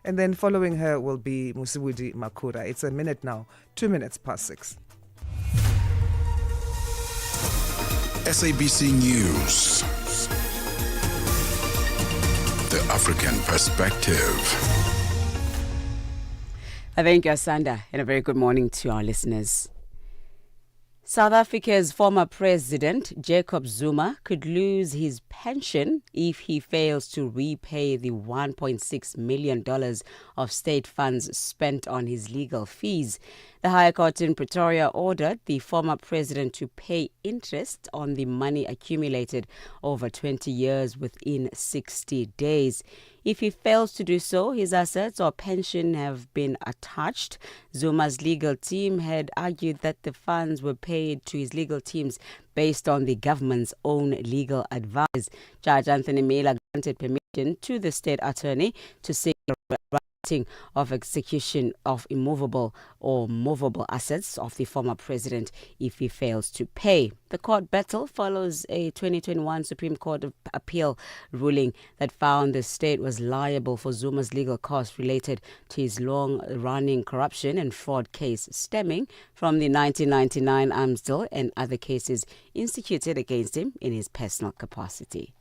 And then following her will be Musibudi Makura. It's a minute now, 2 minutes past 6. SABC News. The African Perspective. Thank you, Asanda, and a very good morning to our listeners. South Africa's former president, Jacob Zuma, could lose his pension if he fails to repay the $1.6 million of state funds spent on his legal fees. The High Court in Pretoria ordered the former president to pay interest on the money accumulated over 20 years within 60 days. If he fails to do so, his assets or pension have been attached. Zuma's legal team had argued that the funds were paid to his legal teams based on the government's own legal advice. Judge Anthony Miller granted permission to the state attorney to seek of execution of immovable or movable assets of the former president if he fails to pay. The court battle follows a 2021 Supreme Court of Appeal ruling that found the state was liable for Zuma's legal costs related to his long-running corruption and fraud case stemming from the 1999 arms deal and other cases instituted against him in his personal capacity.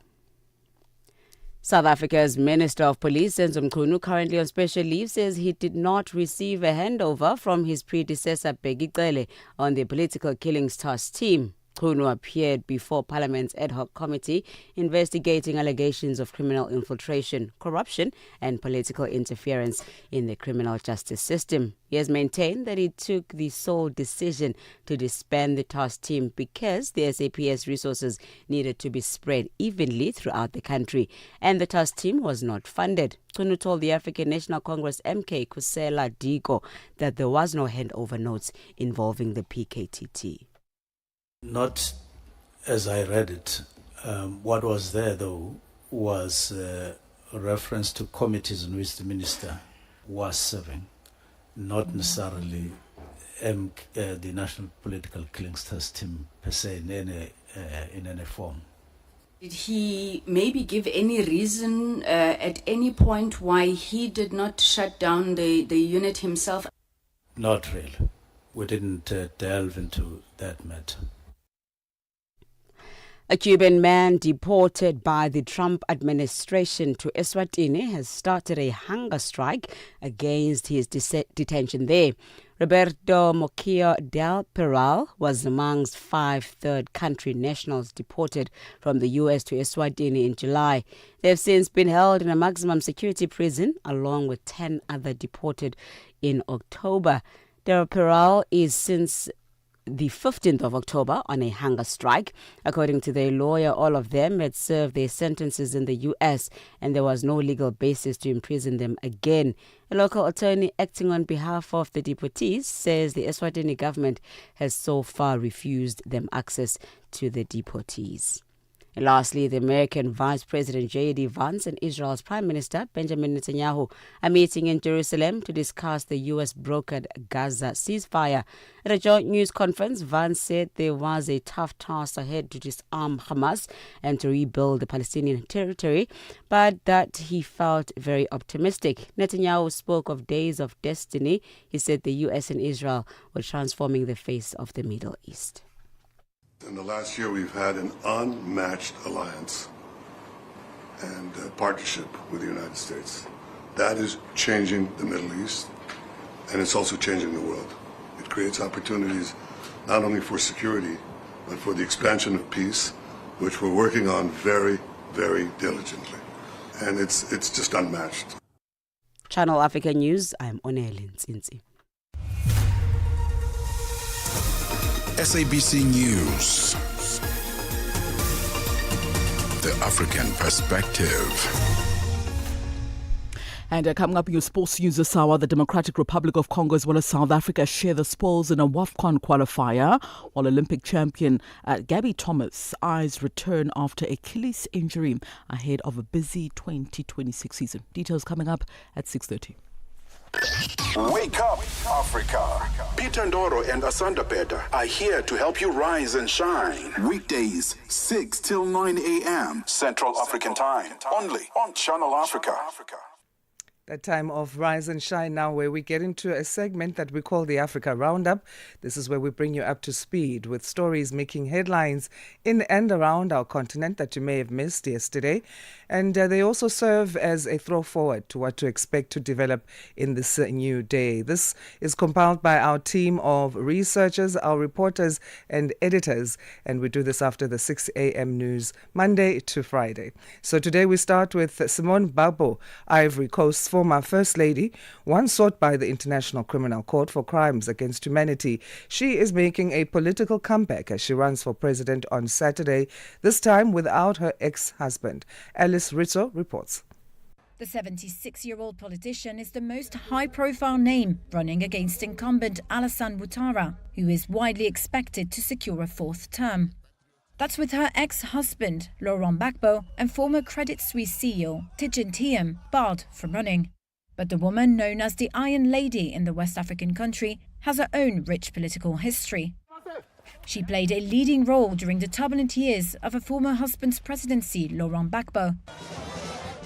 South Africa's Minister of Police, Senzo Mchunu, currently on special leave, says he did not receive a handover from his predecessor, Bheki Cele, on the political killings task team. Mchunu appeared before Parliament's ad hoc committee investigating allegations of criminal infiltration, corruption and political interference in the criminal justice system. He has maintained that he took the sole decision to disband the task team because the SAPS resources needed to be spread evenly throughout the country and the task team was not funded. Mchunu told the African National Congress MK Kusela Diko that there was no handover notes involving the PKTT. Not as I read it. What was there, though, was a reference to committees in which the minister was serving, not necessarily the National Political Killings Task Team per se in any form. Did he maybe give any reason at any point why he did not shut down the unit himself? Not really. We didn't delve into that matter. A Cuban man deported by the Trump administration to Eswatini has started a hunger strike against his detention there. Roberto Moquio del Peral was amongst 5 third country nationals deported from the U.S. to Eswatini in July. They have since been held in a maximum security prison along with 10 other deported in October. Del Peral is since the 15th of October on a hunger strike. According to their lawyer, all of them had served their sentences in the U.S. and there was no legal basis to imprison them again. A local attorney acting on behalf of the deportees says the Eswatini government has so far refused them access to the deportees. And lastly, the American Vice President J.D. Vance and Israel's Prime Minister Benjamin Netanyahu are meeting in Jerusalem to discuss the U.S.-brokered Gaza ceasefire. At a joint news conference, Vance said there was a tough task ahead to disarm Hamas and to rebuild the Palestinian territory, but that he felt very optimistic. Netanyahu spoke of days of destiny. He said the U.S. and Israel were transforming the face of the Middle East. In the last year, we've had an unmatched alliance and partnership with the United States. That is changing the Middle East, and it's also changing the world. It creates opportunities not only for security, but for the expansion of peace, which we're working on very, very diligently. And it's just unmatched. Channel Africa News, I'm Onelin Nsinzi. SABC News. The African Perspective. And coming up in your sports news this hour, the Democratic Republic of Congo as well as South Africa share the spoils in a WAFCON qualifier, while Olympic champion Gabby Thomas eyes return after Achilles injury ahead of a busy 2026 season. Details coming up at 6:30. Wake up, Africa. Peter Ndoro and Asanda Peda are here to help you rise and shine. Weekdays, 6 till 9 a.m. Central African Time. Only on Channel Africa. That time of Rise and Shine now, where we get into a segment that we call the Africa Roundup. This is where we bring you up to speed with stories making headlines in and around our continent that you may have missed yesterday. And they also serve as a throw forward to what to expect to develop in this new day. This is compiled by our team of researchers, our reporters and editors. And we do this after the 6 a.m. news, Monday to Friday. So today we start with Simone Bagbo, Ivory Coast's former First Lady, once sought by the International Criminal Court for crimes against humanity. She is making a political comeback as she runs for president on Saturday, this time without her ex-husband. Alice Rizzo reports. The 76-year-old politician is the most high-profile name running against incumbent Alassane Ouattara, who is widely expected to secure a fourth term. That's with her ex-husband, Laurent Gbagbo, and former Credit Suisse CEO, Tidjane Thiam, barred from running. But the woman known as the Iron Lady in the West African country has her own rich political history. She played a leading role during the turbulent years of her former husband's presidency, Laurent Gbagbo.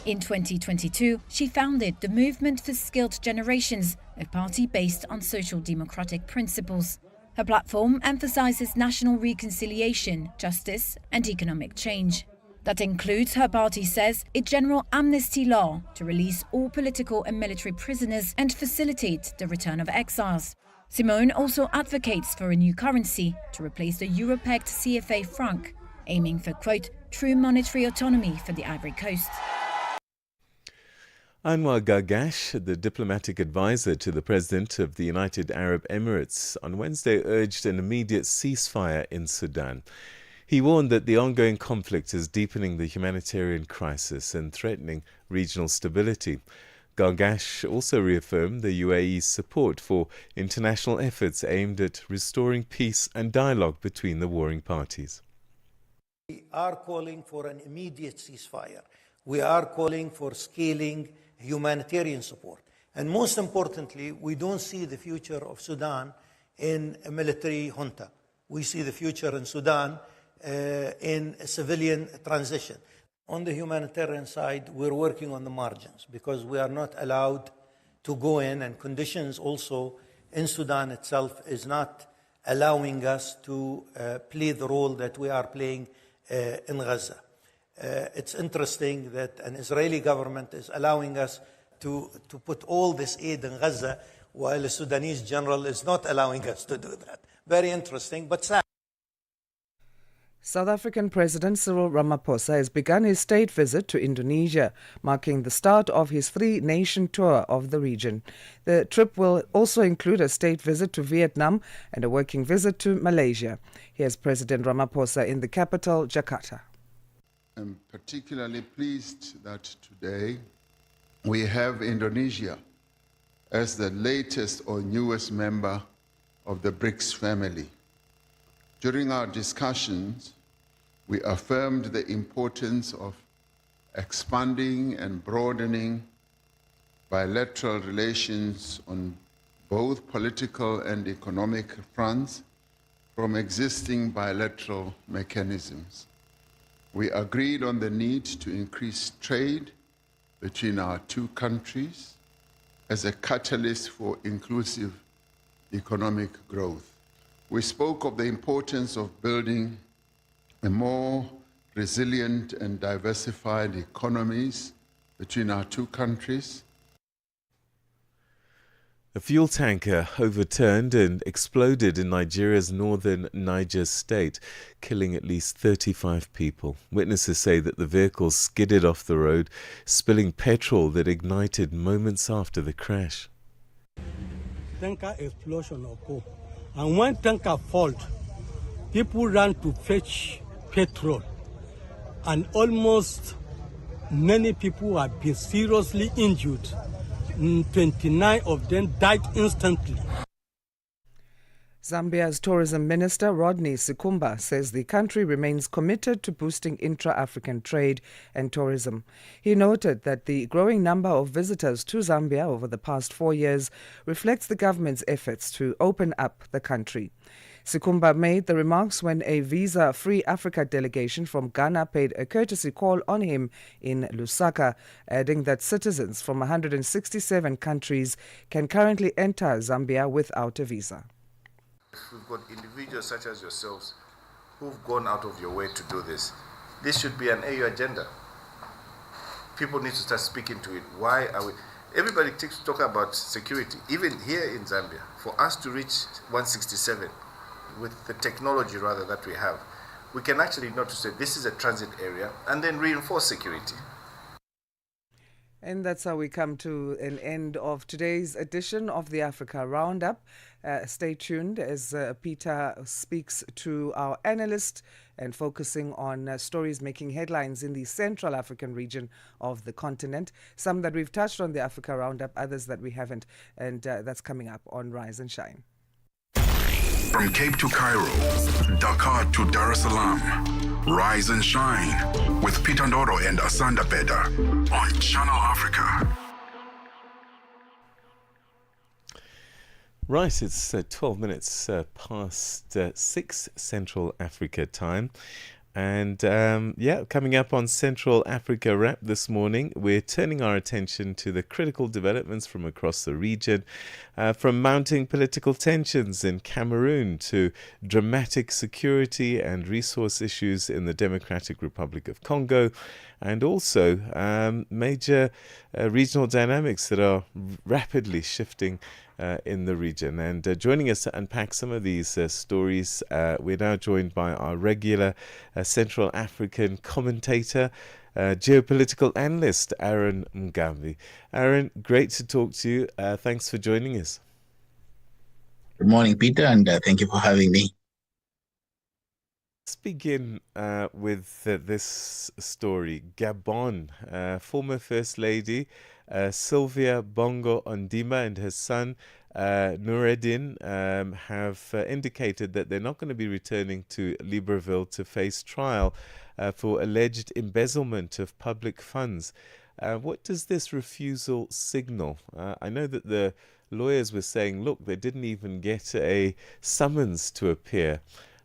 In 2022, she founded the Movement for Skilled Generations, a party based on social democratic principles. Her platform emphasizes national reconciliation, justice and economic change. That includes, her party says, a general amnesty law to release all political and military prisoners and facilitate the return of exiles. Simone also advocates for a new currency to replace the euro-pegged CFA franc, aiming for, quote, true monetary autonomy for the Ivory Coast. Anwar Gargash, the diplomatic advisor to the President of the United Arab Emirates, on Wednesday urged an immediate ceasefire in Sudan. He warned that the ongoing conflict is deepening the humanitarian crisis and threatening regional stability. Gargash also reaffirmed the UAE's support for international efforts aimed at restoring peace and dialogue between the warring parties. We are calling for an immediate ceasefire. We are calling for scaling humanitarian support. And most importantly, we don't see the future of Sudan in a military junta. We see the future in Sudan in a civilian transition. On the humanitarian side, we're working on the margins because we are not allowed to go in, and conditions also in Sudan itself is not allowing us to play the role that we are playing in Gaza. It's interesting that an Israeli government is allowing us to put all this aid in Gaza while the Sudanese general is not allowing us to do that. Very interesting, but sad. South African President Cyril Ramaphosa has begun his state visit to Indonesia, marking the start of his three-nation tour of the region. The trip will also include a state visit to Vietnam and a working visit to Malaysia. Here's President Ramaphosa in the capital, Jakarta. I'm particularly pleased that today we have Indonesia as the latest or newest member of the BRICS family. During our discussions, we affirmed the importance of expanding and broadening bilateral relations on both political and economic fronts from existing bilateral mechanisms. We agreed on the need to increase trade between our two countries as a catalyst for inclusive economic growth. We spoke of the importance of building a more resilient and diversified economies between our two countries. A fuel tanker overturned and exploded in Nigeria's northern Niger state, killing at least 35 people. Witnesses say that the vehicle skidded off the road, spilling petrol that ignited moments after the crash. Tanker explosion occurred, and when tanker failed, people ran to fetch petrol, and almost many people have been seriously injured. 29 of them died instantly. Zambia's tourism minister, Rodney Sikumba, says the country remains committed to boosting intra-African trade and tourism. He noted that the growing number of visitors to Zambia over the past 4 years reflects the government's efforts to open up the country. Sikumba made the remarks when a visa-free Africa delegation from Ghana paid a courtesy call on him in Lusaka, adding that citizens from 167 countries can currently enter Zambia without a visa. We've got individuals such as yourselves who've gone out of your way to do this. This should be an AU agenda. People need to start speaking to it. Why are we... Everybody keeps talking about security, even here in Zambia. For us to reach 167 with the technology rather that we have, we can actually not to say this is a transit area and then reinforce security. And that's how we come to an end of today's edition of the Africa Roundup. Stay tuned as Peter speaks to our analyst and focusing on stories making headlines in the Central African region of the continent. Some that we've touched on the Africa Roundup, others that we haven't. And that's coming up on Rise and Shine. From Cape to Cairo, Dakar to Dar es Salaam, Rise and Shine with Peter Ndoro and Asanda Peda on Channel Africa. Right, it's 12 minutes past 6 Central Africa time. And coming up on Central Africa Wrap this morning, we're turning our attention to the critical developments from across the region, from mounting political tensions in Cameroon to dramatic security and resource issues in the Democratic Republic of Congo, and also major regional dynamics that are rapidly shifting in the region. And joining us to unpack some of these stories, we're now joined by our regular Central African commentator, geopolitical analyst, Aaron Mugambi. Aaron, great to talk to you. Thanks for joining us. Good morning, Peter, and thank you for having me. Let's begin with this story. Gabon, former First Lady Sylvia Bongo Ondimba and her son Noureddin have indicated that they're not going to be returning to Libreville to face trial for alleged embezzlement of public funds. What does this refusal signal? I know that the lawyers were saying, look, they didn't even get a summons to appear.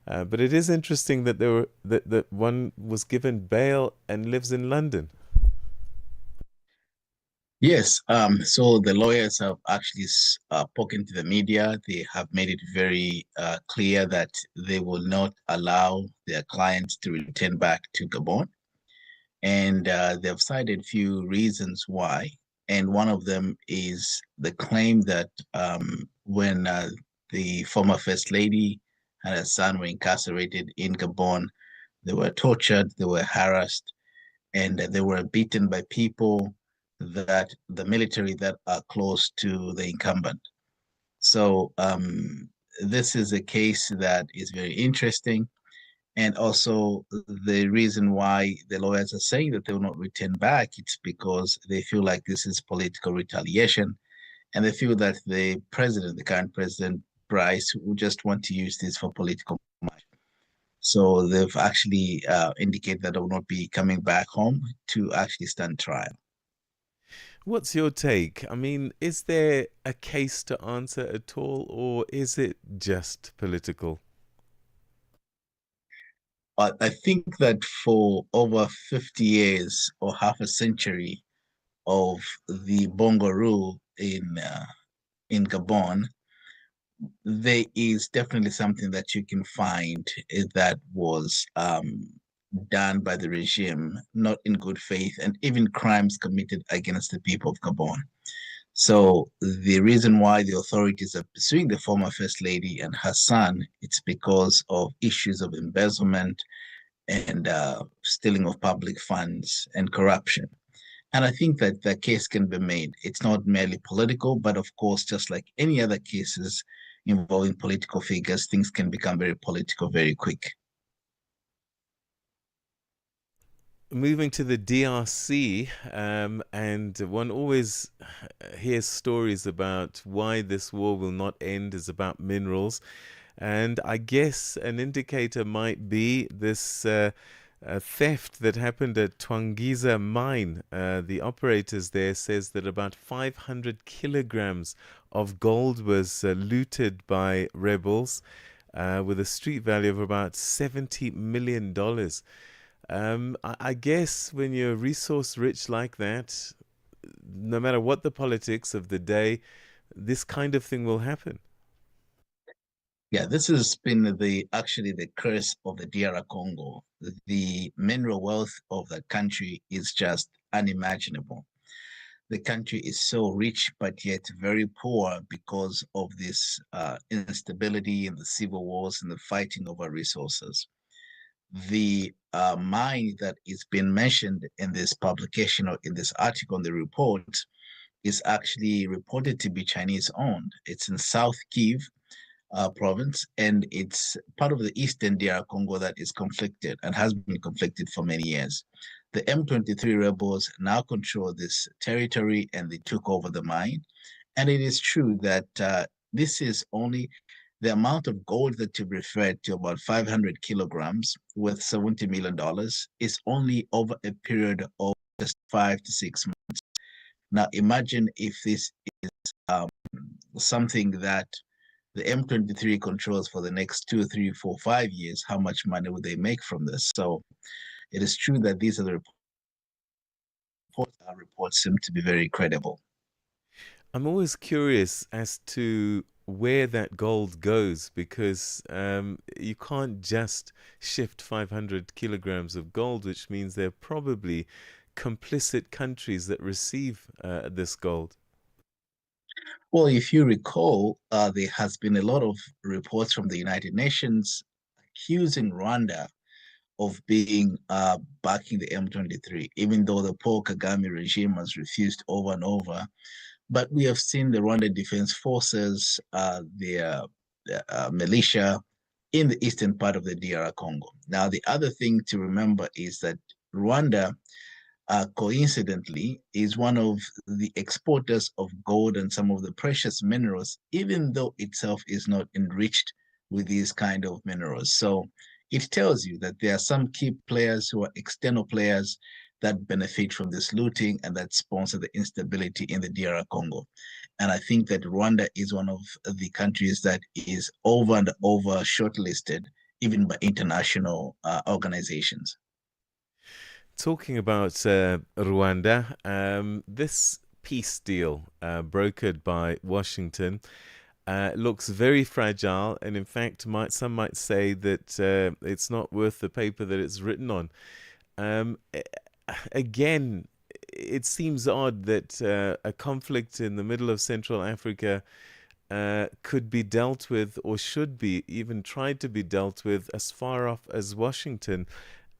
But it is interesting that that one was given bail and lives in London. Yes, so the lawyers have actually spoken to the media. They have made it very clear that they will not allow their clients to return back to Gabon. And they've cited a few reasons why. And one of them is the claim that when the former First Lady and her son were incarcerated in Gabon, they were tortured, they were harassed, and they were beaten by people that the military that are close to the incumbent. So this is a case that is very interesting. And also the reason why the lawyers are saying that they will not return back, it's because they feel like this is political retaliation. And they feel that the current president, Bryce, will just want to use this for political match. So they've actually indicated that they will not be coming back home to actually stand trial. What's your take? I mean, is there a case to answer at all, or is it just political? I think that for over 50 years or half a century of the Bongo rule in Gabon, there is definitely something that you can find that was done by the regime, not in good faith, and even crimes committed against the people of Gabon. So the reason why the authorities are pursuing the former First Lady and her son, it's because of issues of embezzlement and stealing of public funds and corruption. And I think that the case can be made. It's not merely political, but of course, just like any other cases involving political figures, things can become very political very quick. Moving to the DRC, and one always hears stories about why this war will not end is about minerals. And I guess an indicator might be this theft that happened at Twangiza mine. The operators there says that about 500 kilograms of gold was looted by rebels. with a street value of about $70 million. I guess when you're resource rich like that, no matter what the politics of the day, this kind of thing will happen. Yeah, this has been actually the curse of the DR Congo. The mineral wealth of the country is just unimaginable. The country is so rich, but yet very poor because of this instability and the civil wars and the fighting over resources. The mine that is being mentioned in this publication or in this article in the report is actually reported to be Chinese owned. It's in South Kivu province, and it's part of the eastern DR Congo that is conflicted and has been conflicted for many years. The M23 rebels now control this territory and they took over the mine. And it is true that this is only the amount of gold that you referred to, about 500 kilograms worth $70 million, is only over a period of just 5 to 6 months. Now, imagine if this is something that the M23 controls for the next 2, 3, 4, 5 years. How much money would they make from this? So it is true that these are the reports. Our reports seem to be very credible. I'm always curious as to where that gold goes, because you can't just shift 500 kilograms of gold, which means there are probably complicit countries that receive this gold. Well, if you recall, there has been a lot of reports from the United Nations accusing Rwanda of being backing the M23, even though the Paul Kagame regime has refused over and over. But we have seen the Rwanda Defense Forces, their militia in the eastern part of the DR Congo. Now, the other thing to remember is that Rwanda, coincidentally, is one of the exporters of gold and some of the precious minerals, even though itself is not enriched with these kind of minerals. So it tells you that there are some key players who are external players that benefit from this looting and that sponsor the instability in the DR Congo. And I think that Rwanda is one of the countries that is over and over shortlisted, even by international organizations. Talking about Rwanda, this peace deal brokered by Washington looks very fragile, and in fact, some might say that it's not worth the paper that it's written on. Again, it seems odd that a conflict in the middle of Central Africa could be dealt with, or should be even tried to be dealt with, as far off as Washington.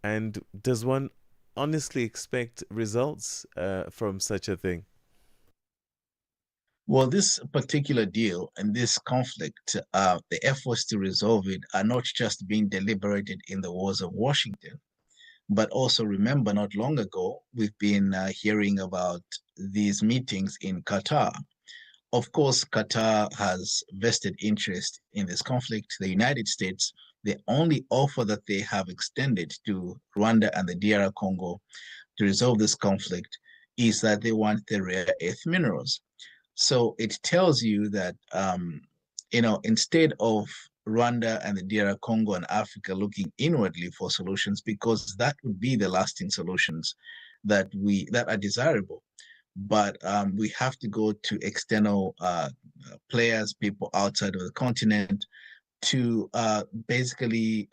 And does one honestly expect results from such a thing? Well, this particular deal and this conflict, the efforts to resolve it are not just being deliberated in the walls of Washington, but also remember, not long ago, we've been hearing about these meetings in Qatar. Of course, Qatar has vested interest in this conflict. The United States, the only offer that they have extended to Rwanda and the DR Congo to resolve this conflict is that they want the rare earth minerals. So it tells you that, instead of Rwanda and the DR Congo and Africa looking inwardly for solutions, because that would be the lasting solutions that are desirable. But we have to go to external players, people outside of the continent, to basically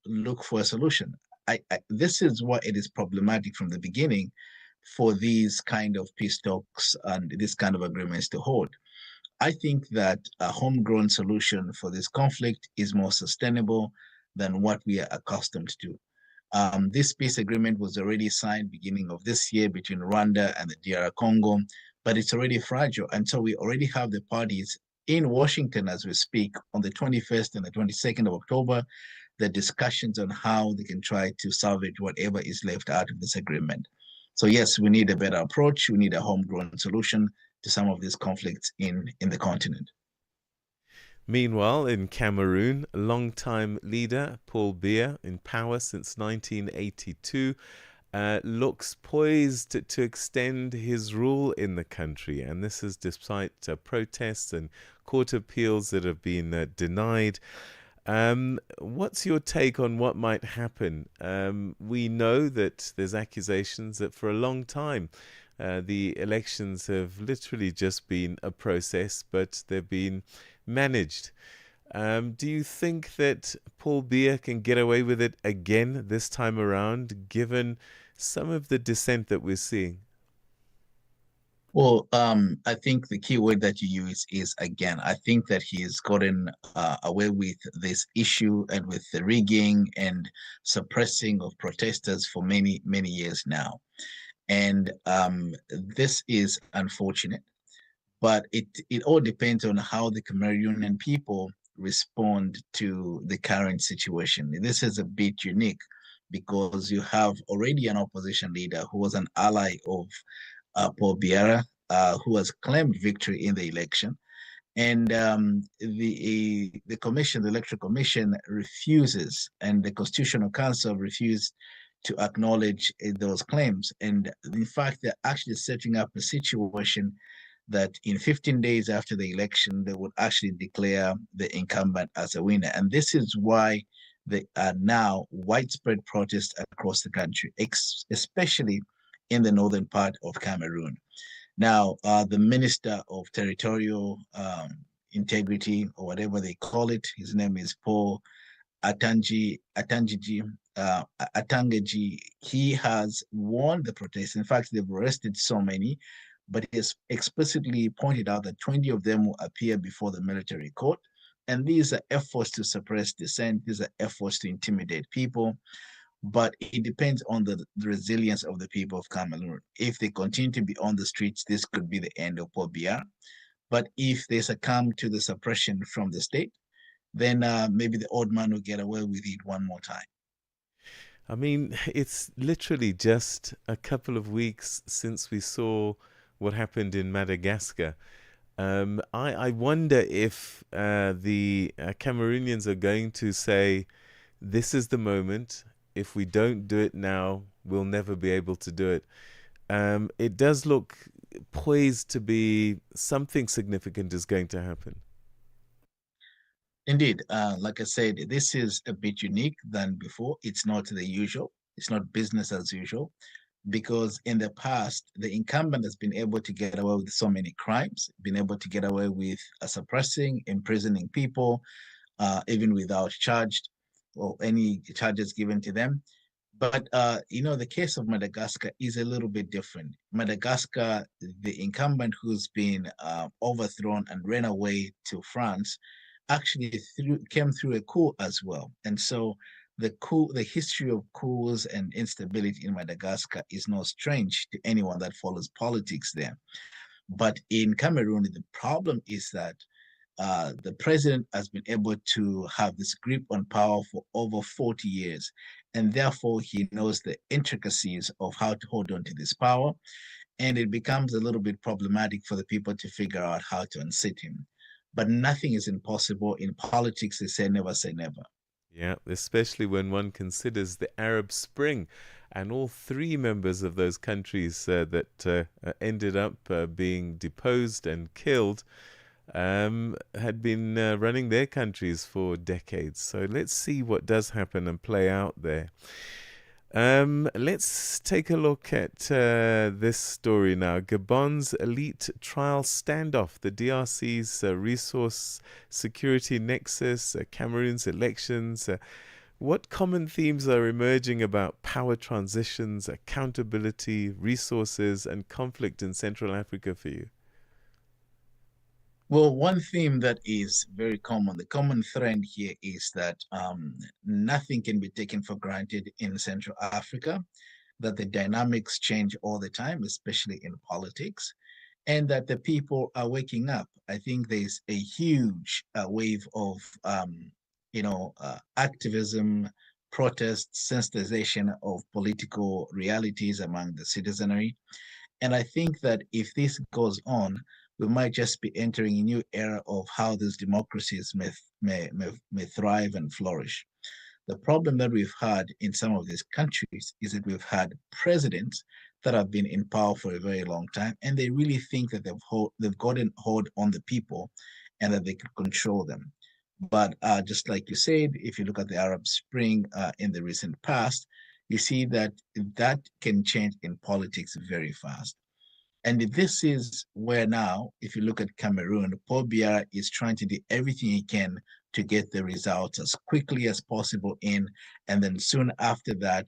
look for a solution. This is why it is problematic from the beginning for these kind of peace talks and this kind of agreements to hold. I think that a homegrown solution for this conflict is more sustainable than what we are accustomed to. This peace agreement was already signed beginning of this year between Rwanda and the DR Congo, but it's already fragile. And so we already have the parties in Washington as we speak on the 21st and the 22nd of October, the discussions on how they can try to salvage whatever is left out of this agreement. So yes, we need a better approach. We need a homegrown solution to some of these conflicts in the continent. Meanwhile, in Cameroon, longtime leader Paul Biya, in power since 1982, looks poised to extend his rule in the country. And this is despite protests and court appeals that have been denied. What's your take on what might happen? We know that there's accusations that for a long time the elections have literally just been a process, but they've been managed. Do you think that Paul Biya can get away with it again this time around, given some of the dissent that we're seeing? Well, I think the key word that you use is again. I think that he's gotten away with this issue and with the rigging and suppressing of protesters for many, many years now. And this is unfortunate, but it all depends on how the Cameroonian people respond to the current situation. This is a bit unique because you have already an opposition leader who was an ally of Paul Biya, who has claimed victory in the election. And the commission, the electoral commission, refuses, and the Constitutional Council refused to acknowledge those claims. And in fact, they're actually setting up a situation that in 15 days after the election, they would actually declare the incumbent as a winner. And this is why there are now widespread protests across the country, especially in the northern part of Cameroon. Now, the Minister of Territorial Integrity, or whatever they call it, his name is Paul Atangaji. He has warned the protests. In fact, they've arrested so many, but he has explicitly pointed out that 20 of them will appear before the military court. And these are efforts to suppress dissent. These are efforts to intimidate people. But it depends on the resilience of the people of Cameroon. If they continue to be on the streets, this could be the end of Paul Biya. But if they succumb to the suppression from the state, then maybe the old man will get away with it one more time. I mean, it's literally just a couple of weeks since we saw what happened in Madagascar. I wonder if the Cameroonians are going to say, this is the moment. If we don't do it now, we'll never be able to do it. It does look poised to be something significant is going to happen. Indeed, like I said, this is a bit unique than before. It's not the usual. It's not business as usual, because in the past, the incumbent has been able to get away with so many crimes, been able to get away with suppressing, imprisoning people, even without charged or any charges given to them. But the case of Madagascar is a little bit different. Madagascar, the incumbent who's been overthrown and ran away to France, actually came through a coup as well. And so the history of coups and instability in Madagascar is not strange to anyone that follows politics there. But in Cameroon, the problem is that the president has been able to have this grip on power for over 40 years. And therefore, he knows the intricacies of how to hold on to this power. And it becomes a little bit problematic for the people to figure out how to unseat him. But nothing is impossible. In politics, they say never say never. Yeah, especially when one considers the Arab Spring and all three members of those countries that ended up being deposed and killed had been running their countries for decades. So let's see what does happen and play out there. Let's take a look at this story now. Gabon's elite trial standoff, the DRC's resource security nexus, Cameroon's elections. What common themes are emerging about power transitions, accountability, resources, and conflict in Central Africa for you? Well, one theme that is very common, the common thread here is that nothing can be taken for granted in Central Africa, that the dynamics change all the time, especially in politics, and that the people are waking up. I think there's a huge wave of, activism, protest, sensitization of political realities among the citizenry. And I think that if this goes on, we might just be entering a new era of how these democracies may thrive and flourish. The problem that we've had in some of these countries is that we've had presidents that have been in power for a very long time, and they really think that they've gotten hold on the people and that they can control them. But just like you said, if you look at the Arab Spring in the recent past, you see that that can change in politics very fast. And this is where now, if you look at Cameroon, Paul Biya is trying to do everything he can to get the results as quickly as possible in, and then soon after that,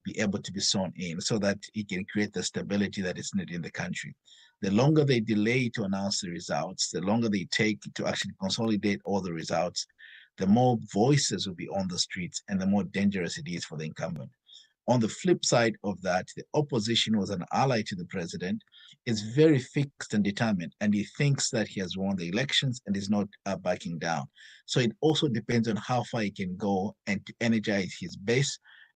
be able to be sworn in so that he can create the stability that is needed in the country. The longer they delay to announce the results, the longer they take to actually consolidate all the results, the more voices will be on the streets and the more dangerous it is for the incumbent. On the flip side of that, the opposition was an ally to the president, is very fixed and determined, and he thinks that he has won the elections and is not backing down. So it also depends on how far he can go and to energize his base